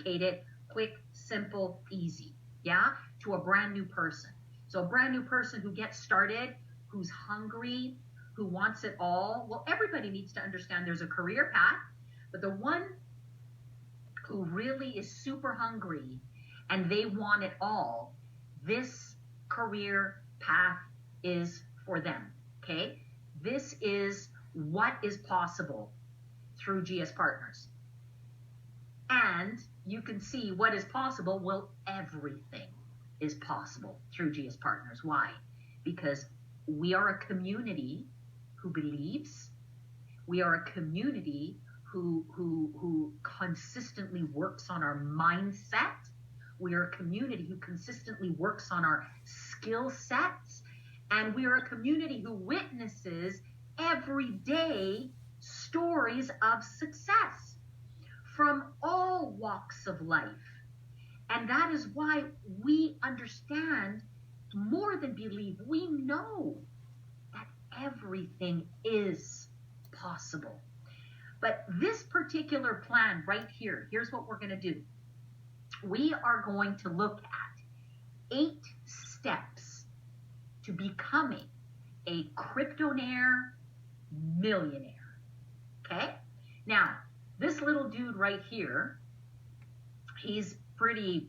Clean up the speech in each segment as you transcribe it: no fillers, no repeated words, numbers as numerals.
communicate it quick, simple, easy, yeah, to a brand new person. So a brand new person who gets started, who's hungry, who wants it all. Well, everybody needs to understand there's a career path, but the one who really is super hungry and they want it all, this career path is for them, okay? This is what is possible through GS Partners. And you can see what is possible. Well, everything is possible through GS Partners. Why? Because we are a community who believes. We are a community who consistently works on our mindset. We are a community who consistently works on our skill sets. And we are a community who witnesses every day stories of success from all walks of life. And that is why we understand more than believe. We know that everything is possible. But this particular plan right here, here's what we're going to do. We are going to look at 8 steps to becoming a Cryptonaire millionaire. Okay? Now, this little dude right here, he's pretty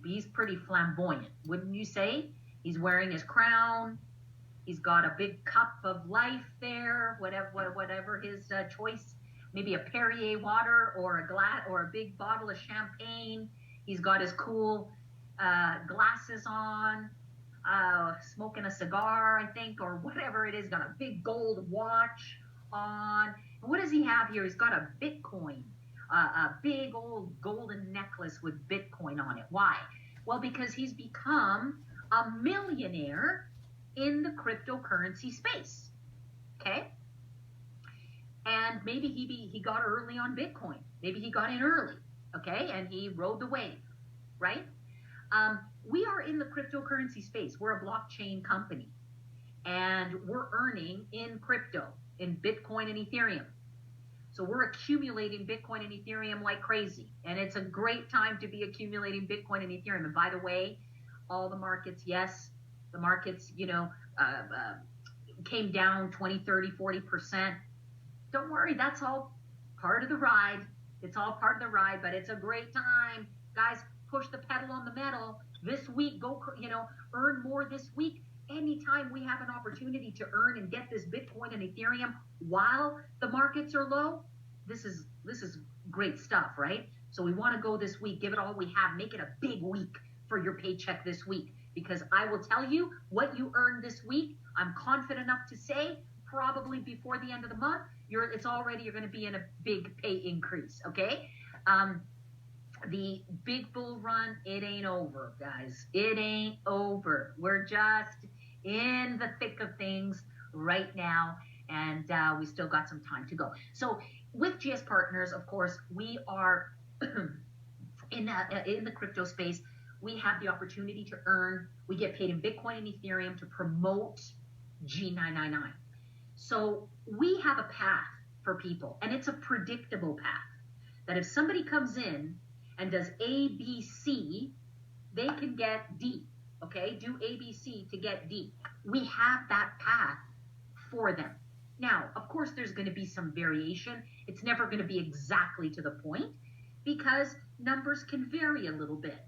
flamboyant, wouldn't you say? He's wearing his crown. He's got a big cup of life there, whatever his choice, maybe a Perrier water or a glass or a big bottle of champagne. He's got his cool glasses on, smoking a cigar, I think, or whatever it is. Got a big gold watch on. And what does he have here? He's got a Bitcoin, a big old golden necklace with Bitcoin on it. Why? Well, because he's become a millionaire in the cryptocurrency space. Okay? And maybe he got early on Bitcoin. Maybe he got in early. Okay? And he rode the wave, right? We are in the cryptocurrency space. We're a blockchain company. And we're earning in crypto, in Bitcoin and Ethereum. So we're accumulating Bitcoin and Ethereum like crazy. And it's a great time to be accumulating Bitcoin and Ethereum. And by the way, all the markets, yes, the markets, came down 20, 30, 40%. Don't worry, that's all part of the ride. It's all part of the ride, but it's a great time. Guys, push the pedal on the metal. This week, go, earn more this week. Anytime we have an opportunity to earn and get this Bitcoin and Ethereum while the markets are low, this is great stuff, right? So we want to go this week, give it all we have, make it a big week for your paycheck this week, because I will tell you what you earn this week. I'm confident enough to say probably before the end of the month, you're going to be in a big pay increase, okay? The big bull run, it ain't over, guys. It ain't over. We're just in the thick of things right now, and we still got some time to go. So with GS Partners, of course, we are in the crypto space. We have the opportunity to earn. We get paid in Bitcoin and Ethereum to promote G999. So we have a path for people, and it's a predictable path, that if somebody comes in and does A, B, C, they can get D, okay? Do A, B, C to get D. We have that path for them. Now, of course, there's going to be some variation. It's never going to be exactly to the point because numbers can vary a little bit.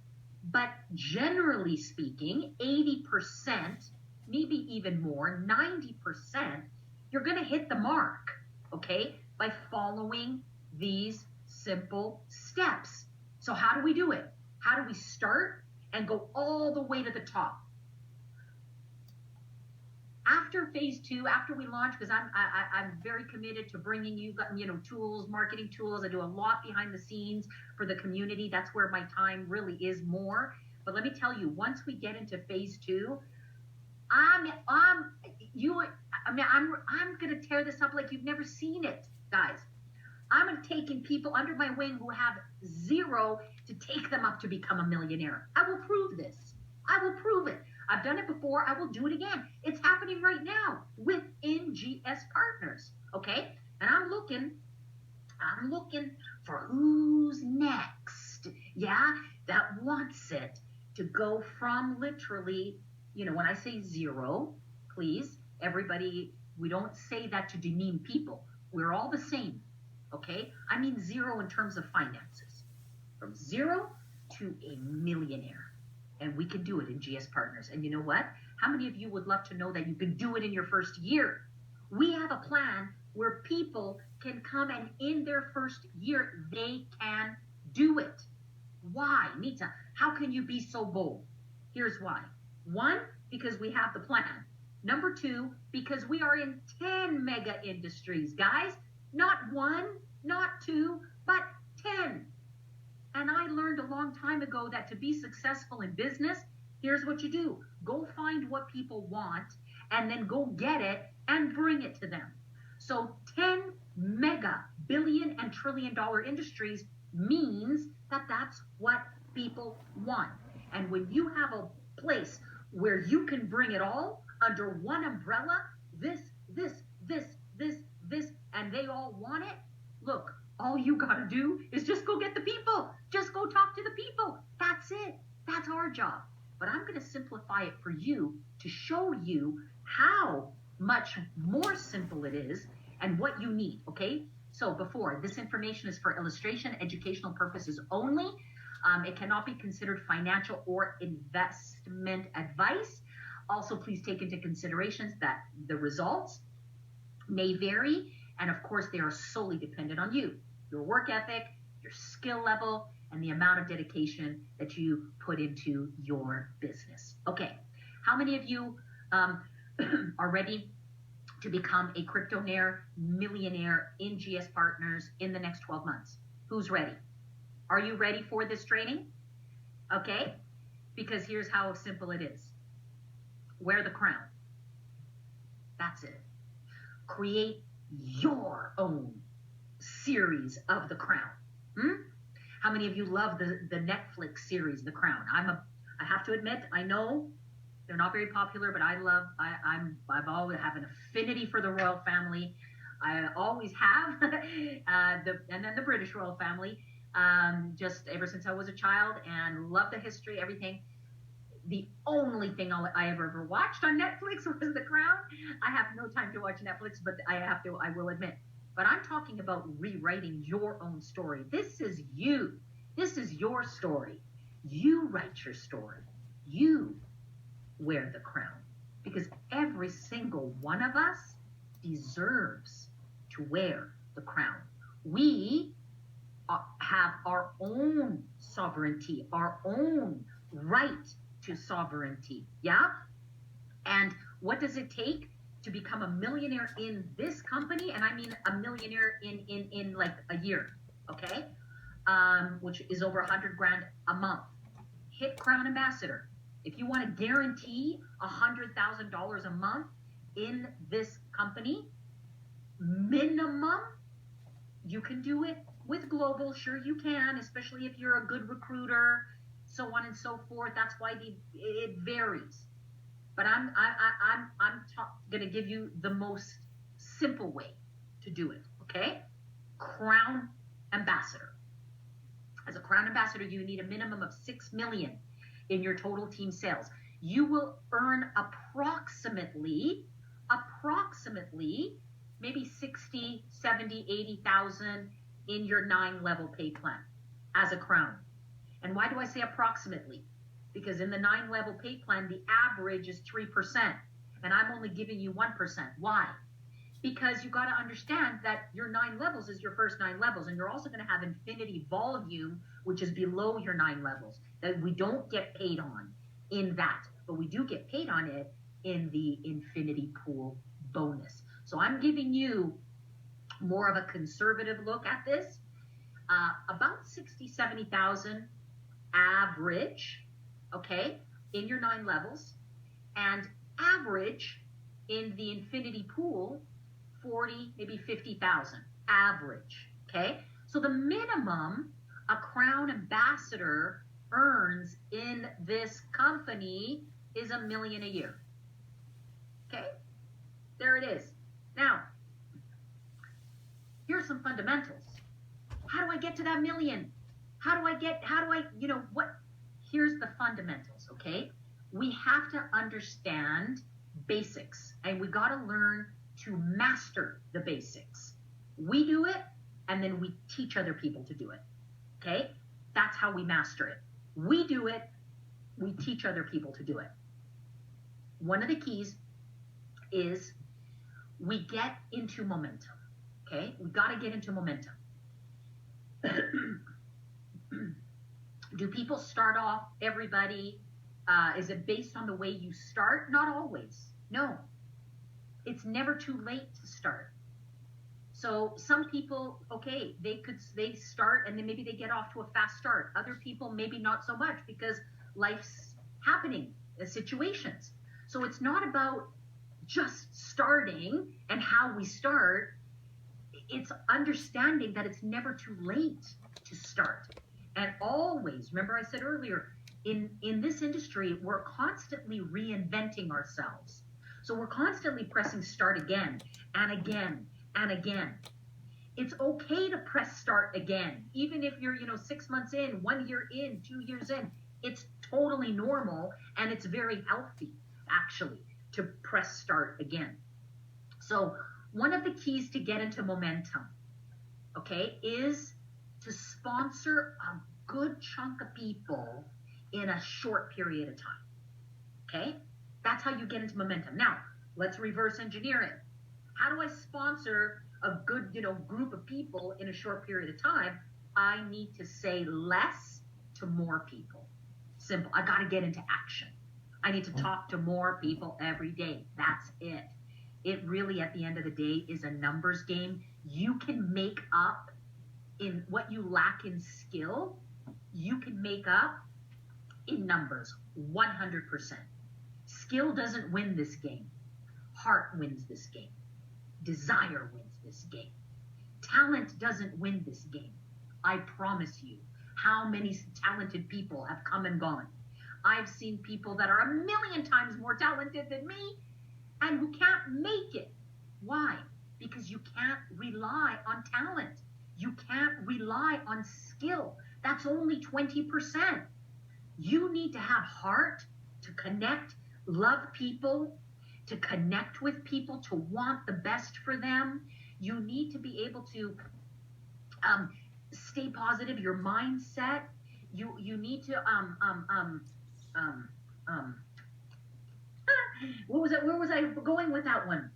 But generally speaking, 80%, maybe even more, 90%, you're going to hit the mark, okay, by following these simple steps. So how do we do it? How do we start and go all the way to the top? After phase 2, after we launch, because I'm very committed to bringing you, tools, marketing tools. I do a lot behind the scenes for the community. That's where my time really is more. But let me tell you, once we get into phase 2, I'm going to tear this up like you've never seen it, guys. I'm taking people under my wing who have zero to take them up to become a millionaire. I will prove this. I will prove it. I've done it before. I will do it again. It's happening right now within GS Partners, okay? And I'm looking for who's next. yeah, that wants it to go from literally, when I say zero, please, everybody, we don't say that to demean people. We're all the same, okay? I mean zero in terms of finances, from zero to a millionaire. And we can do it in GS Partners. And you know what? How many of you would love to know that you can do it in your first year? We have a plan where people can come and in their first year, they can do it. Why, Nita? How can you be so bold? Here's why. One, because we have the plan. Number two, because we are in 10 mega industries, guys. Not one, not two, but 10. And I learned a long time ago that to be successful in business, here's what you do. Go find what people want and then go get it and bring it to them. So 10 mega billion and trillion dollar industries means that that's what people want. And when you have a place where you can bring it all under one umbrella, this, and they all want it, look, all you got to do is just go get the people. Just go talk to the people. That's it. That's our job. But I'm going to simplify it for you to show you how much more simple it is and what you need, okay? So before, this information is for illustration, educational purposes only. It cannot be considered financial or investment advice. Also, please take into consideration that the results may vary, and of course, they are solely dependent on you, your work ethic, your skill level, and the amount of dedication that you put into your business. Okay, how many of you are ready to become a Cryptonaire millionaire in GS Partners in the next 12 months? Who's ready? Are you ready for this training? Okay, because here's how simple it is. Wear the crown. That's it. Create your own series of The Crown. How many of you love the Netflix series, The Crown? I have to admit, I know they're not very popular, but I've always have an affinity for the royal family. I always have, and then the British royal family, just ever since I was a child, and love the history, everything. The only thing I ever watched on Netflix was The Crown. I have no time to watch Netflix, but I will admit. But I'm talking about rewriting your own story. This is you. This is your story. You write your story. You wear the crown. Because every single one of us deserves to wear the crown. We have our own sovereignty, our own right to sovereignty. Yeah? And what does it take to become a millionaire in this company? And I mean a millionaire in like a year, okay? Which is over 100 grand a month. Hit Crown Ambassador. If you want to guarantee $100,000 a month in this company, minimum, you can do it with global. Sure you can, especially if you're a good recruiter, so on and so forth. That's why it varies. But I'm going to give you the most simple way to do it, okay? Crown Ambassador. As a Crown Ambassador, you need a minimum of 6 million in your total team sales. You will earn approximately maybe 60, 70, 80,000 in your 9-level pay plan as a Crown. And why do I say approximately? Because in the 9-level pay plan, the average is 3%, and I'm only giving you 1%. Why? Because you got to understand that your 9 levels is your first 9 levels, and you're also going to have infinity volume, which is below your 9 levels, that we don't get paid on in that, but we do get paid on it in the infinity pool bonus. So I'm giving you more of a conservative look at this, about 60, 70,000 average, okay, in your 9 levels, and average in the infinity pool, 40, maybe 50,000 average, okay? So the minimum a Crown Ambassador earns in this company is $1 million a year, okay? There it is. Now, here's some fundamentals. How do I get to that million? how do I, what? Here's the fundamentals, okay? We have to understand basics, and we got to learn to master the basics. We do it, and then we teach other people to do it, okay? That's how we master it. We do it, we teach other people to do it. One of the keys is we get into momentum, okay? We got to get into momentum. Do people start off, everybody, is it based on the way you start? Not always. No. It's never too late to start. So some people, okay, they start and then maybe they get off to a fast start. Other people, maybe not so much because life's happening, situations. So it's not about just starting and how we start. It's understanding that it's never too late to start. And always, remember I said earlier, in this industry, we're constantly reinventing ourselves. So we're constantly pressing start again and again and again. It's okay to press start again, even if you're, 6 months in, 1 year in, 2 years in. It's totally normal, and it's very healthy, actually, to press start again. So one of the keys to get into momentum, okay, is to sponsor a good chunk of people in a short period of time, okay? That's how you get into momentum. Now, let's reverse engineer it. How do I sponsor a good, group of people in a short period of time? I need to say less to more people. Simple. I got to get into action. I need to talk to more people every day. That's it. It really, at the end of the day, is a numbers game. You can make up in what you lack in skill. You can make up in numbers, 100%. Skill doesn't win this game. Heart wins this game. Desire wins this game. Talent doesn't win this game. I promise you. How many talented people have come and gone? I've seen people that are a million times more talented than me and who can't make it. Why? Because you can't rely on talent. You can't rely on skill. That's only 20%. You need to have heart to connect, love people, to connect with people, to want the best for them. You need to be able to stay positive, your mindset. You need to what was it? Where was I going with that one?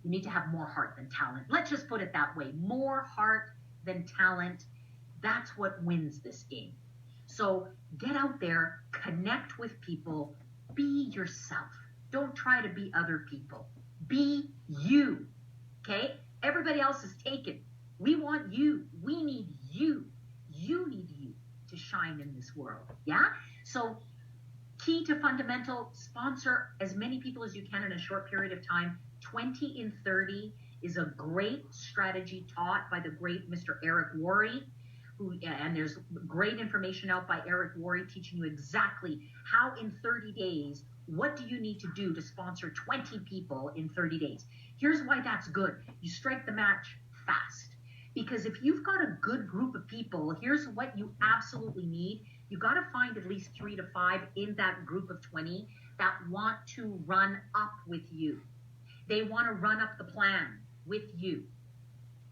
You need to have more heart than talent. Let's just put it that way. More heart than talent. That's what wins this game. So get out there, connect with people, be yourself. Don't try to be other people. Be you. Okay? Everybody else is taken. We want you. We need you. You need you to shine in this world. Yeah? So key to fundamental, sponsor as many people as you can in a short period of time. 20 in 30 is a great strategy taught by the great Mr. Eric Worre. And there's great information out by Eric Worre teaching you exactly how in 30 days, what do you need to do to sponsor 20 people in 30 days? Here's why that's good. You strike the match fast. Because if you've got a good group of people, here's what you absolutely need. You got to find at least 3 to 5 in that group of 20 that want to run up with you. They want to run up the plan with you.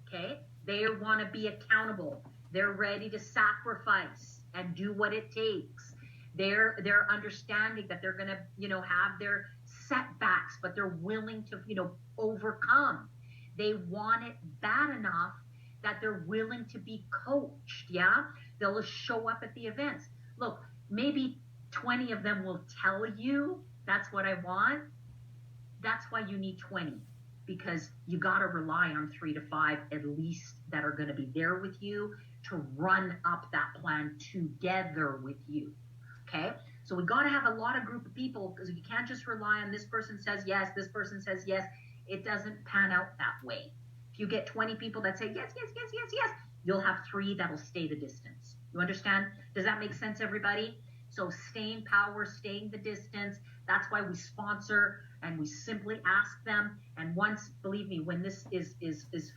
Okay? They want to be accountable. They're ready to sacrifice and do what it takes. They're understanding that they're going to, have their setbacks, but they're willing to, overcome. They want it bad enough that they're willing to be coached. Yeah. They'll show up at the events. Look, maybe 20 of them will tell you that's what I want. That's why you need 20, because you got to rely on 3 to 5 at least that are going to be there with you to run up that plan together with you. Okay? So we got to have a lot of group of people, because you can't just rely on this person says yes, this person says yes. It doesn't pan out that way. If you get 20 people that say yes, yes, yes, yes, yes, you'll have 3 that'll stay the distance. You understand? Does that make sense, everybody? So staying power, staying the distance. That's why we sponsor, and we simply ask them. And once, believe me, when this is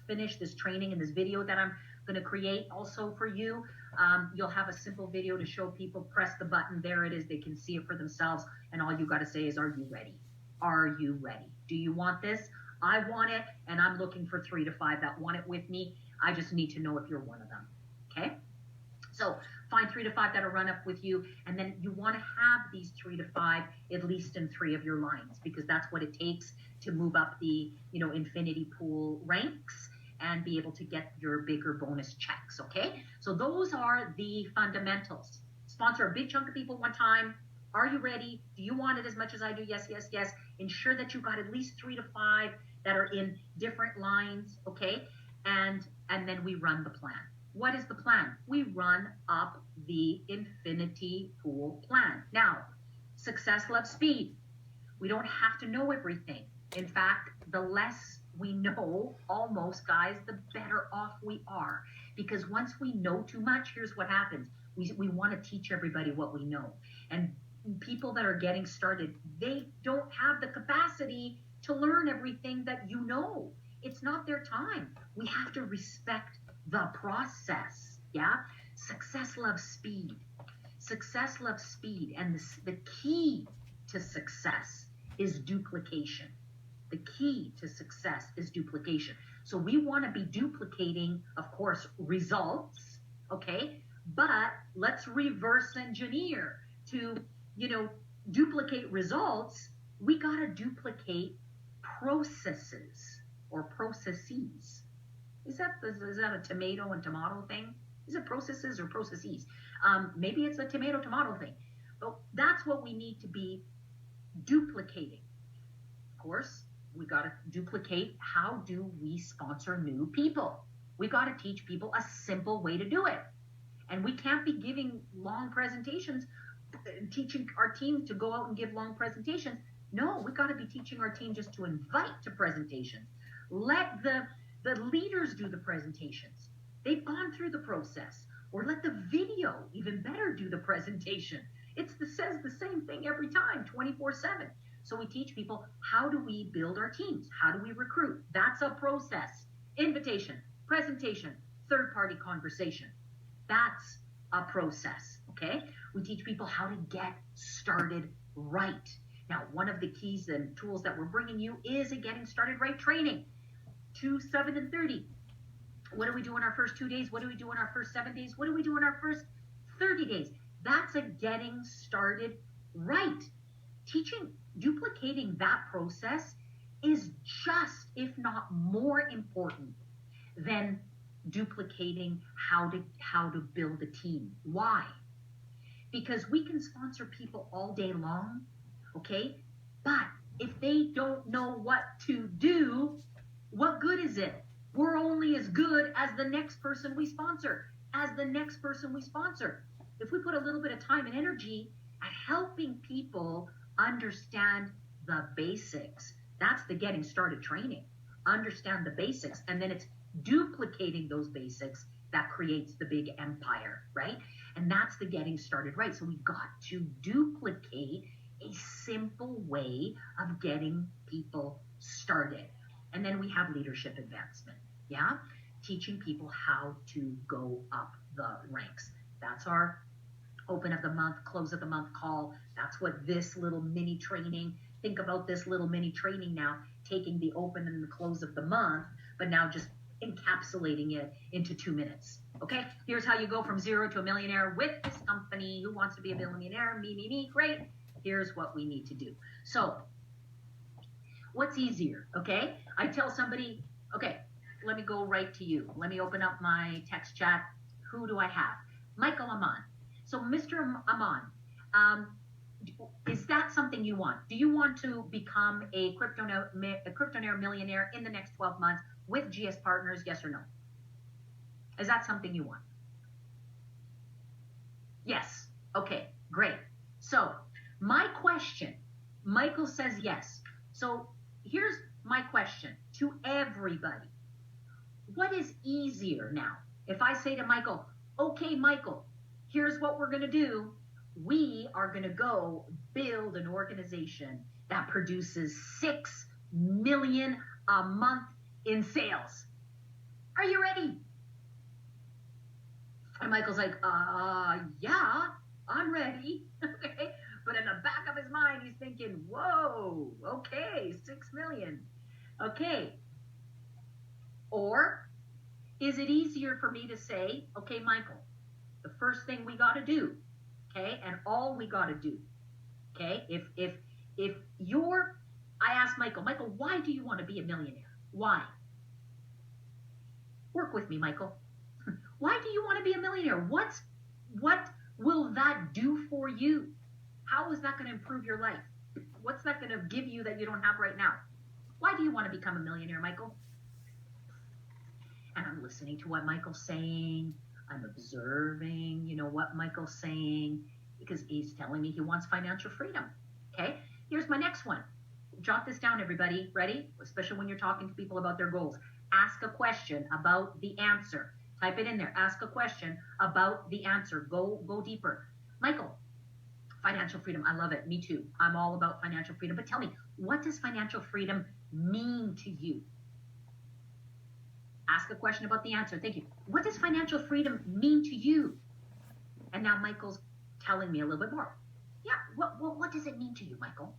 finished, this training and this video that I'm going to create also for you. You'll have a simple video to show people, press the button, there it is, they can see it for themselves, and all you got to say is, are you ready? Are you ready? Do you want this? I want it, and I'm looking for 3 to 5 that want it with me. I just need to know if you're one of them, okay? So find 3 to 5 that'll run up with you, and then you want to have these 3 to 5 at least in 3 of your lines, because that's what it takes to move up the, infinity pool ranks and be able to get your bigger bonus checks, okay? So those are the fundamentals. Sponsor a big chunk of people one time. Are you ready? Do you want it as much as I do? Yes, yes, yes. Ensure that you got at least 3 to 5 that are in different lines, okay? And then we run the plan. What is the plan? We run up the infinity pool plan. Now, success loves speed. We don't have to know everything. In fact, the less we know, almost, guys, the better off we are. Because once we know too much, here's what happens. We want to teach everybody what we know. And people that are getting started, they don't have the capacity to learn everything that you know. It's not their time. We have to respect the process, yeah? Success loves speed. Success loves speed. And the key to success is duplication. The key to success is duplication. So we want to be duplicating, of course, results, okay? But let's reverse engineer to, duplicate results. We got to duplicate processes or processes. Is that a tomato and tomato thing? Is it processes or processes? Maybe it's a tomato thing. But that's what we need to be duplicating. Of course, we got to duplicate. How do we sponsor new people? We got to teach people a simple way to do it. And we can't be giving long presentations, teaching our team to go out and give long presentations. No, we got to be teaching our team just to invite to presentations. Let the leaders do the presentations. They've gone through the process. Or let the video, even better, do the presentation. It says the same thing every time, 24/7. So we teach people, how do we build our teams? How do we recruit? That's a process. Invitation, presentation, third-party conversation. That's a process, okay? We teach people how to get started right. Now, one of the keys and tools that we're bringing you is a Getting Started Right training. 2, 7, and 30. What do we do in our first 2 days? What do we do in our first 7 days? What do we do in our first 30 days? That's a Getting Started Right. Duplicating that process is just, if not more important than duplicating how to build a team. Why? Because we can sponsor people all day long, okay? But if they don't know what to do, what good is it? We're only as good as the next person we sponsor. If we put a little bit of time and energy at helping people understand the basics, that's the Getting Started training. Understand the basics, and then it's duplicating those basics that creates the big empire, right? And that's the Getting Started Right. So we got to duplicate a simple way of getting people started. And then we have leadership advancement, yeah? Teaching people how to go up the ranks. That's our open of the month, close of the month call. That's what this little mini training, think about this little mini training now, taking the open and the close of the month, but now just encapsulating it into 2 minutes. Okay, here's how you go from 0 to a millionaire with this company. Who wants to be a billionaire? Me. Great. Here's what we need to do. So what's easier? Okay, I tell somebody, okay, let me go right to you. Let me open up my text chat. Who do I have? Michael Aman. So Mr. Aman, is that something you want? Do you want to become a Cryptonaire millionaire in the next 12 months with GS Partners, yes or no? Is that something you want? Yes. Okay, great. So my question, Michael says yes. So here's my question to everybody. What is easier now? If I say to Michael, okay, Michael, here's what we're going to do. We are going to go build an organization that produces 6 million a month in sales. Are you ready? And Michael's like, yeah, I'm ready. Okay. But in the back of his mind, he's thinking, whoa, okay, 6 million. Okay. Or is it easier for me to say, okay, Michael, the first thing we got to do, okay, and all we got to do, okay, if you're, I asked Michael, why do you want to be a millionaire? Why? Work with me, Michael. Why do you want to be a millionaire? What will that do for you? How is that going to improve your life? What's that going to give you that you don't have right now? Why do you want to become a millionaire, Michael? And I'm listening to what Michael's saying. I'm observing, what Michael's saying, because he's telling me he wants financial freedom. Okay, here's my next one. Jot this down, everybody. Ready? Especially when you're talking to people about their goals. Ask a question about the answer. Type it in there. Ask a question about the answer. Go deeper. Michael, financial freedom. I love it. Me too. I'm all about financial freedom. But tell me, what does financial freedom mean to you? Ask a question about the answer. Thank you. What does financial freedom mean to you? And now Michael's telling me a little bit more. Yeah, what does it mean to you, Michael?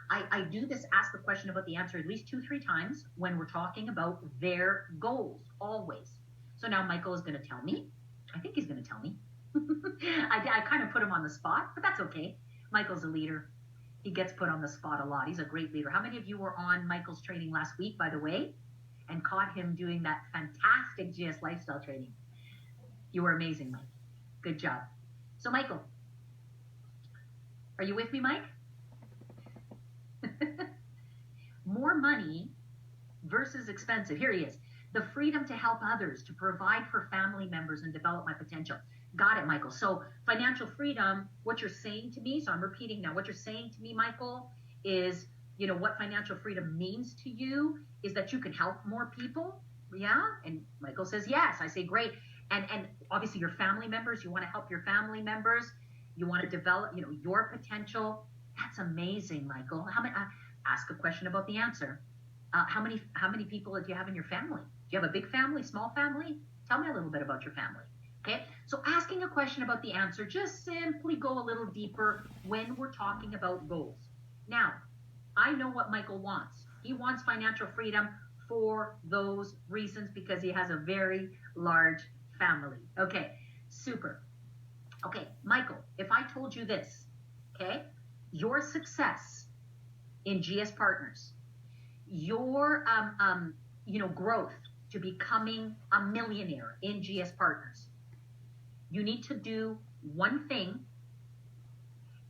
I do this ask a question about the answer at least 2-3 times when we're talking about their goals, always. So now Michael is going to tell me. I think he's going to tell me. I kind of put him on the spot, but that's okay. Michael's a leader. He gets put on the spot a lot. He's a great leader. How many of you were on Michael's training last week, by the way, and caught him doing that fantastic GS lifestyle training? You were amazing, Mike. Good job. So, Michael, are you with me, Mike? More money versus expensive. Here he is. The freedom to help others, to provide for family members and develop my potential. Got it, Michael. So financial freedom, what you're saying to me, so I'm repeating now, what you're saying to me, Michael, is, what financial freedom means to you is that you can help more people. Yeah? And Michael says, yes. I say, great. And obviously your family members, you want to help your family members. You want to develop, your potential. That's amazing, Michael. How many? Ask a question about the answer. How many people do you have in your family? Do you have a big family, small family? Tell me a little bit about your family. Okay, so asking a question about the answer, just simply go a little deeper when we're talking about goals. Now, I know what Michael wants. He wants financial freedom for those reasons because he has a very large family. Okay, super. Okay, Michael, if I told you this, okay, your success in GS Partners, your growth to becoming a millionaire in GS Partners, you need to do one thing,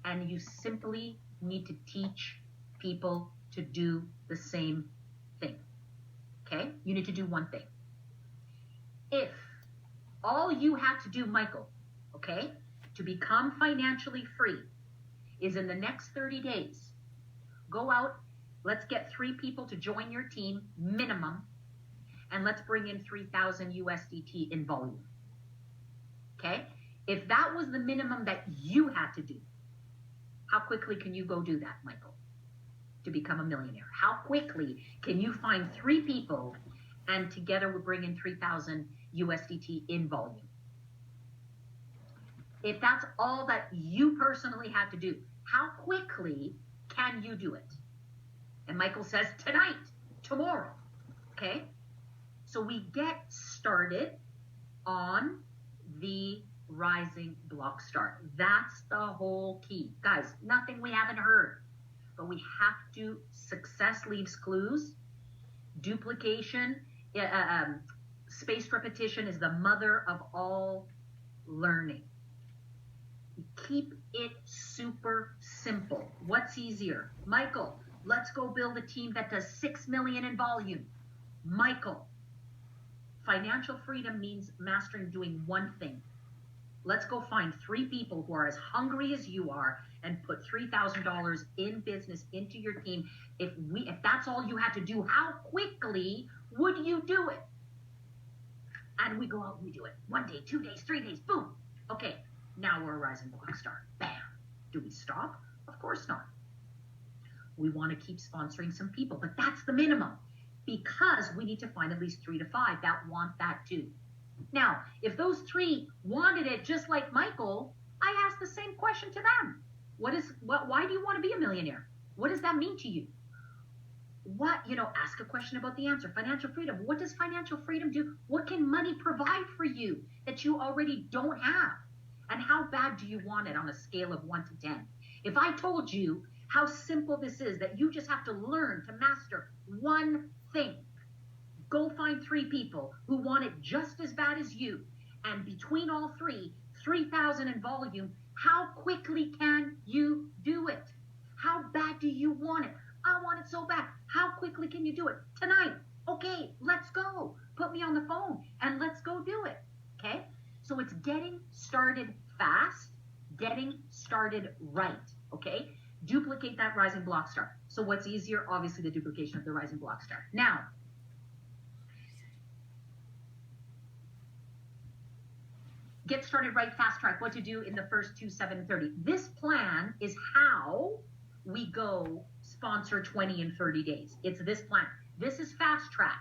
and you simply need to teach people to do the same thing. Okay? You need to do one thing. If all you have to do, Michael, okay, to become financially free is in the next 30 days, go out, let's get 3 people to join your team, minimum, and let's bring in 3,000 USDT in volume. Okay? If that was the minimum that you had to do, how quickly can you go do that, Michael, to become a millionaire? How quickly can you find 3 people and together we bring in 3,000 USDT in volume? If that's all that you personally had to do, how quickly can you do it? And Michael says, tonight, tomorrow. Okay? So we get started on the rising block start. That's the whole key. Guys, nothing we haven't heard, but we have to, success leaves clues. Duplication, spaced repetition is the mother of all learning. Keep it super simple. What's easier? Michael, let's go build a team that does 6 million in volume. Michael, financial freedom means mastering doing one thing. Let's go find 3 people who are as hungry as you are and put $3,000 in business into your team. If that's all you had to do, how quickly would you do it? And we go out and we do it. 1 day, 2 days, 3 days, boom. Okay, now we're a rising block start. Bam. Do we stop? Of course not. We want to keep sponsoring some people, but that's the minimum because we need to find at least 3 to 5 that want that too. Now, if those three wanted it just like Michael, I asked the same question to them. Why do you want to be a millionaire? What does that mean to you? Ask a question about the answer. Financial freedom. What does financial freedom do? What can money provide for you that you already don't have? And how bad do you want it on a scale of 1 to 10? If I told you how simple this is, that you just have to learn to master one thing, go find 3 people who want it just as bad as you, and between all 3,000 in volume, how quickly can you do it? How bad do you want it? I want it so bad. How quickly can you do it? Tonight. Okay, let's go. Put me on the phone and let's go do it. Okay? So it's getting started fast, getting started right. Okay? Duplicate that rising block star. So what's easier? Obviously the duplication of the rising block star. Now, get started right, fast track, what to do in the first 2, 7, 30. This plan is how we go sponsor 20 in 30 days. It's this plan. This is fast track.